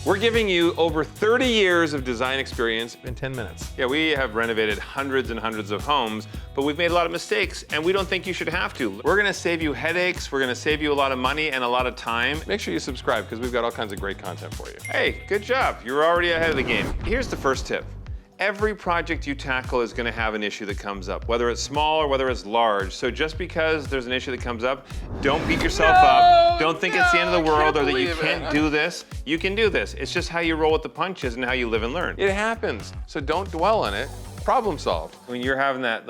We're giving you over 30 years of design experience in 10 minutes. Yeah, we have renovated hundreds and hundreds of homes, but we've made a lot of mistakes, and we don't think you should have to. We're gonna save you headaches, we're gonna save you a lot of money and a lot of time. Make sure you subscribe, because we've got all kinds of great content for you. Hey, good job. You're already ahead of the game. Here's the first tip. Every project you tackle is going to have an issue that comes up, whether it's small or whether it's large. So just because there's an issue that comes up, don't beat yourself up. Don't think it's the end of the world or that you can't do this. You can do this. It's just how you roll with the punches and how you live and learn. It happens, so don't dwell on it. Problem solved. When you're having that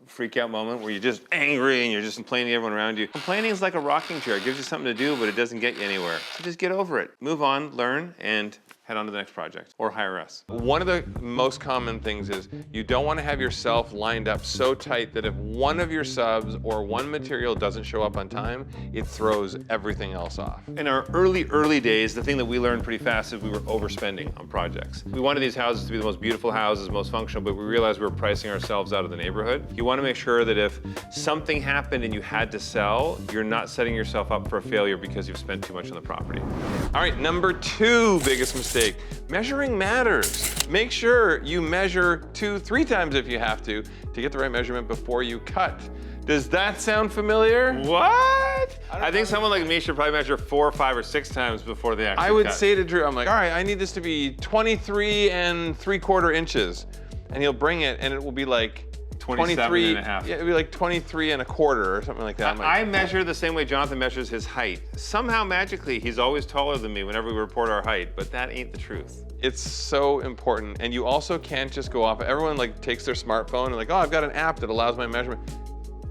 freak out moment where you're just angry and you're just complaining to everyone around you, complaining is like a rocking chair. It gives you something to do, but it doesn't get you anywhere. So just get over it. Move on, learn, and head on to the next project, or hire us. One of the most common things is you don't want to have yourself lined up so tight that if one of your subs or one material doesn't show up on time, it throws everything else off. In our early days, the thing that we learned pretty fast is we were overspending on projects. We wanted these houses to be the most beautiful houses, most functional, but we realized we were pricing ourselves out of the neighborhood. You want to make sure that if something happened and you had to sell, you're not setting yourself up for a failure because you've spent too much on the property. All right, number 2 biggest mistake. Measuring matters. Make sure you measure 2-3 times if you have to get the right measurement before you cut. Does that sound familiar? What? I think someone like me should probably measure 4, 5, or 6 times before they actually cut. I would say to Drew, I'm like, all right, I need this to be 23 3/4 inches. And he'll bring it and it will be like 23 and a half. Yeah, it'd be like 23 1/4 or something like that. I measure the same way Jonathan measures his height. Somehow, magically, he's always taller than me whenever we report our height, but that ain't the truth. It's so important, and you also can't just go off. Everyone takes their smartphone and oh, I've got an app that allows my measurement.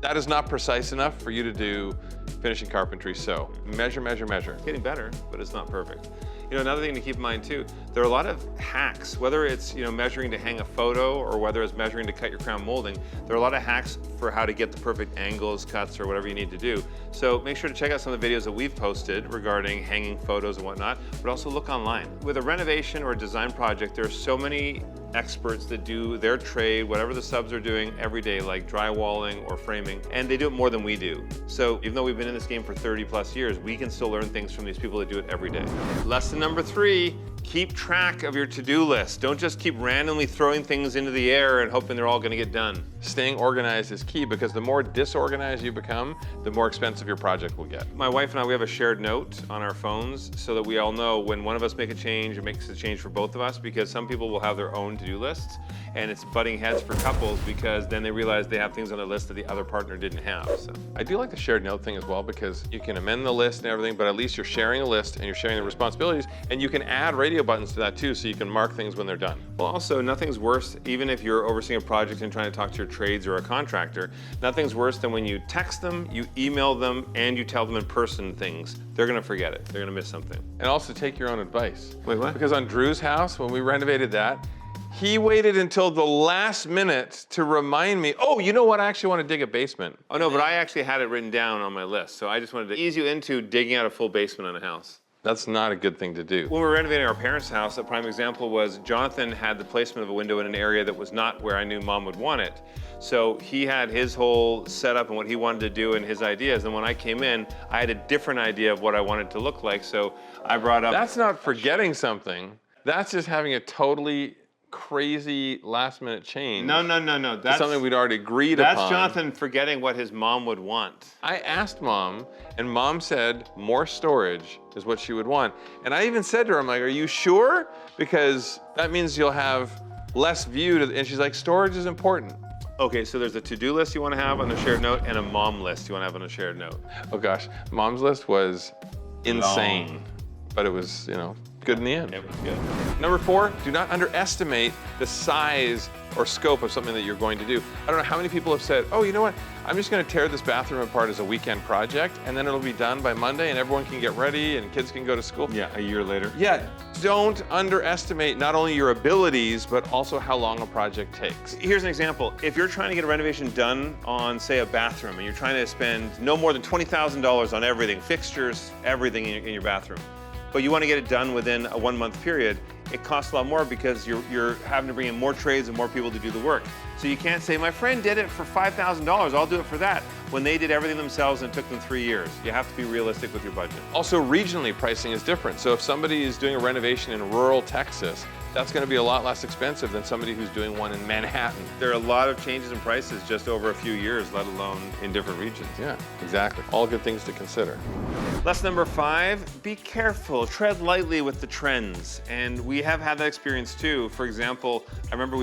That is not precise enough for you to do finishing carpentry, so measure, measure, measure. It's getting better, but it's not perfect. Another thing to keep in mind too, there are a lot of hacks, whether it's measuring to hang a photo or whether it's measuring to cut your crown molding, there are a lot of hacks for how to get the perfect angles, cuts, or whatever you need to do. So make sure to check out some of the videos that we've posted regarding hanging photos and whatnot, but also look online. With a renovation or a design project, there are so many experts that do their trade, whatever the subs are doing every day, like drywalling or framing, and they do it more than we do. So even though we've been in this game for 30+ years, we can still learn things from these people that do it every day. Lesson number 3, keep track of your to-do list. Don't just keep randomly throwing things into the air and hoping they're all gonna get done. Staying organized is key because the more disorganized you become, the more expensive your project will get. My wife and I, we have a shared note on our phones so that we all know when one of us make a change, it makes a change for both of us, because some people will have their own to-do lists and it's butting heads for couples because then they realize they have things on their list that the other partner didn't have. So I do like the shared note thing as well because you can amend the list and everything, but at least you're sharing a list and you're sharing the responsibilities, and you can add radio buttons to that too, so you can mark things when they're done. Well, also, nothing's worse, even if you're overseeing a project and trying to talk to your trades or a contractor, nothing's worse than when you text them, you email them, and you tell them in person things. They're gonna forget it. They're gonna miss something. And also take your own advice. Wait, what? Because on Drew's house, when we renovated that, he waited until the last minute to remind me, oh, you know what, I actually want to dig a basement. Oh no, but I actually had it written down on my list, so I just wanted to ease you into digging out a full basement on a house. That's not a good thing to do. When we were renovating our parents' house, a prime example was Jonathan had the placement of a window in an area that was not where I knew Mom would want it. So he had his whole setup and what he wanted to do and his ideas. And when I came in, I had a different idea of what I wanted to look like. So I brought up— That's not forgetting something. That's just having a totally crazy last-minute change. No. That's something we'd already agreed upon. That's Jonathan forgetting what his mom would want. I asked Mom, and Mom said more storage is what she would want. And I even said to her, I'm like, are you sure? Because that means you'll have less view to, and she's like, storage is important. Okay, so there's a to-do list you want to have on a shared note and a mom list you want to have on a shared note. Oh gosh, Mom's list was insane, long. But it was, good in the end. It was good. Number 4, do not underestimate the size or scope of something that you're going to do. I don't know how many people have said, oh, you know what? I'm just gonna tear this bathroom apart as a weekend project and then it'll be done by Monday and everyone can get ready and kids can go to school. Yeah, a year later. Yeah, don't underestimate not only your abilities, but also how long a project takes. Here's an example. If you're trying to get a renovation done on, say, a bathroom and you're trying to spend no more than $20,000 on everything, fixtures, everything in your bathroom, but you want to get it done within a 1 month period, it costs a lot more because you're having to bring in more trades and more people to do the work. So you can't say, my friend did it for $5,000, I'll do it for that, when they did everything themselves and it took them 3 years. You have to be realistic with your budget. Also, regionally, pricing is different. So if somebody is doing a renovation in rural Texas, that's going to be a lot less expensive than somebody who's doing one in Manhattan. There are a lot of changes in prices just over a few years, let alone in different regions. Yeah, exactly. All good things to consider. Lesson number 5, be careful, tread lightly with the trends. And we have had that experience too. For example, I remember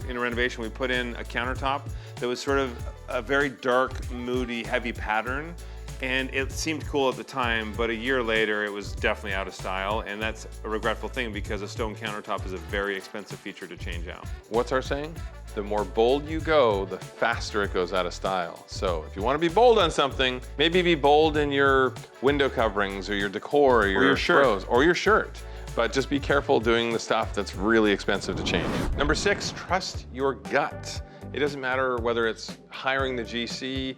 in a renovation, we put in a countertop that was sort of a very dark, moody, heavy pattern. And it seemed cool at the time, but a year later, it was definitely out of style. And that's a regretful thing because a stone countertop is a very expensive feature to change out. What's our saying? The more bold you go, the faster it goes out of style. So if you want to be bold on something, maybe be bold in your window coverings or your decor or your shirt. Or your shirt. But just be careful doing the stuff that's really expensive to change. Number 6, trust your gut. It doesn't matter whether it's hiring the GC,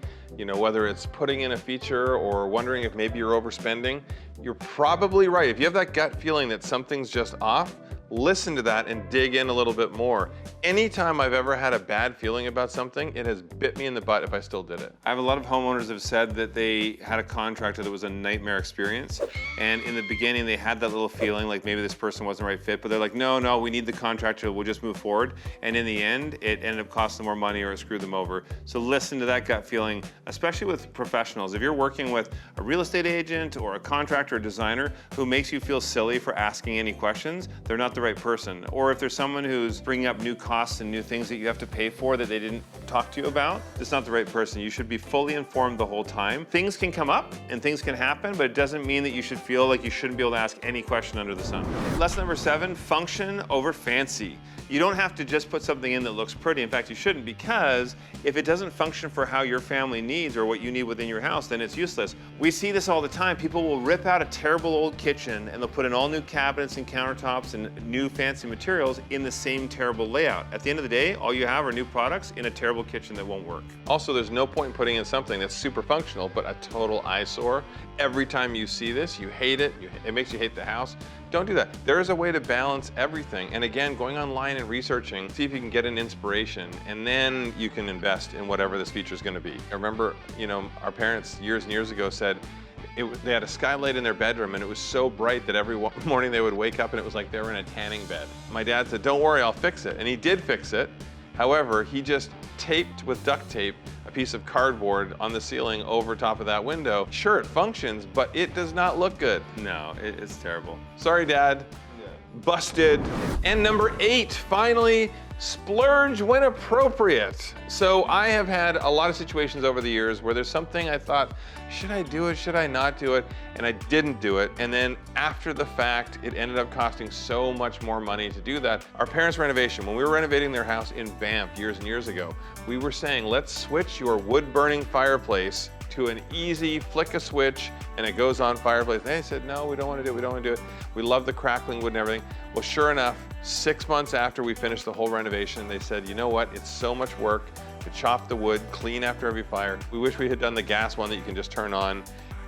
whether it's putting in a feature or wondering if maybe you're overspending. You're probably right. If you have that gut feeling that something's just off, listen to that and dig in a little bit more. Anytime I've ever had a bad feeling about something, it has bit me in the butt if I still did it. I have a lot of homeowners have said that they had a contractor that was a nightmare experience. And in the beginning, they had that little feeling like maybe this person wasn't the right fit, but they're like, no, we need the contractor, we'll just move forward. And in the end, it ended up costing them more money or it screwed them over. So listen to that gut feeling, especially with professionals. If you're working with a real estate agent or a contractor or designer who makes you feel silly for asking any questions, they're not the right person. Or if there's someone who's bringing up new costs and new things that you have to pay for that they didn't talk to you about, it's not the right person. You should be fully informed the whole time. Things can come up and things can happen, but it doesn't mean that you should feel like you shouldn't be able to ask any question under the sun. Lesson number 7, function over fancy. You don't have to just put something in that looks pretty. In fact, you shouldn't, because if it doesn't function for how your family needs or what you need within your house, then it's useless. We see this all the time. People will rip out a terrible old kitchen and they'll put in all new cabinets and countertops and new fancy materials in the same terrible layout. At the end of the day, all you have are new products in a terrible kitchen that won't work. Also, there's no point in putting in something that's super functional, but a total eyesore. Every time you see this, you hate it. It makes you hate the house. Don't do that. There is a way to balance everything. And again, going online and researching, see if you can get an inspiration, and then you can invest in whatever this feature is going to be. I remember, our parents years and years ago said they had a skylight in their bedroom and it was so bright that every morning they would wake up and it was like they were in a tanning bed. My dad said, don't worry, I'll fix it. And he did fix it. However, he just taped with duct tape a piece of cardboard on the ceiling over top of that window. Sure, it functions, but it does not look good. No, it's terrible. Sorry, Dad. Yeah. Busted. And number 8, finally, splurge when appropriate. So I have had a lot of situations over the years where there's something I thought, should I do it, should I not do it? And I didn't do it. And then after the fact, it ended up costing so much more money to do that. Our parents' renovation, when we were renovating their house in Banff years and years ago, we were saying, let's switch your wood-burning fireplace to an easy flick a switch and it goes on fireplace. They said, no, we don't want to do it, we don't want to do it. We love the crackling wood and everything. Well, sure enough, 6 months after we finished the whole renovation, they said, you know what, it's so much work to chop the wood, clean after every fire. We wish we had done the gas one that you can just turn on.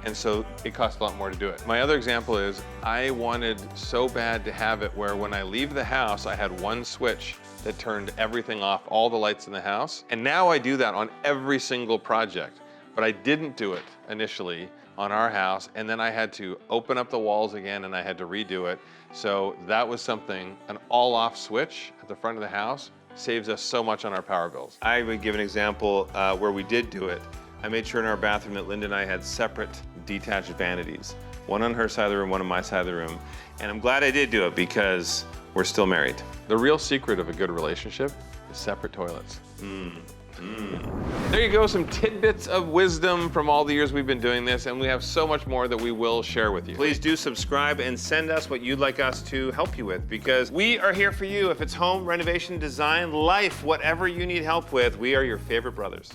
And so it costs a lot more to do it. My other example is I wanted so bad to have it where when I leave the house, I had one switch that turned everything off, all the lights in the house. And now I do that on every single project. But I didn't do it initially on our house, and then I had to open up the walls again and I had to redo it. So that was something, an all-off switch at the front of the house saves us so much on our power bills. I would give an example where we did do it. I made sure in our bathroom that Linda and I had separate detached vanities. One on her side of the room, one on my side of the room. And I'm glad I did do it because we're still married. The real secret of a good relationship is separate toilets. There you go, some tidbits of wisdom from all the years we've been doing this, and we have so much more that we will share with you. Please do subscribe and send us what you'd like us to help you with, because we are here for you. If it's home, renovation, design, life, whatever you need help with, we are your favorite brothers.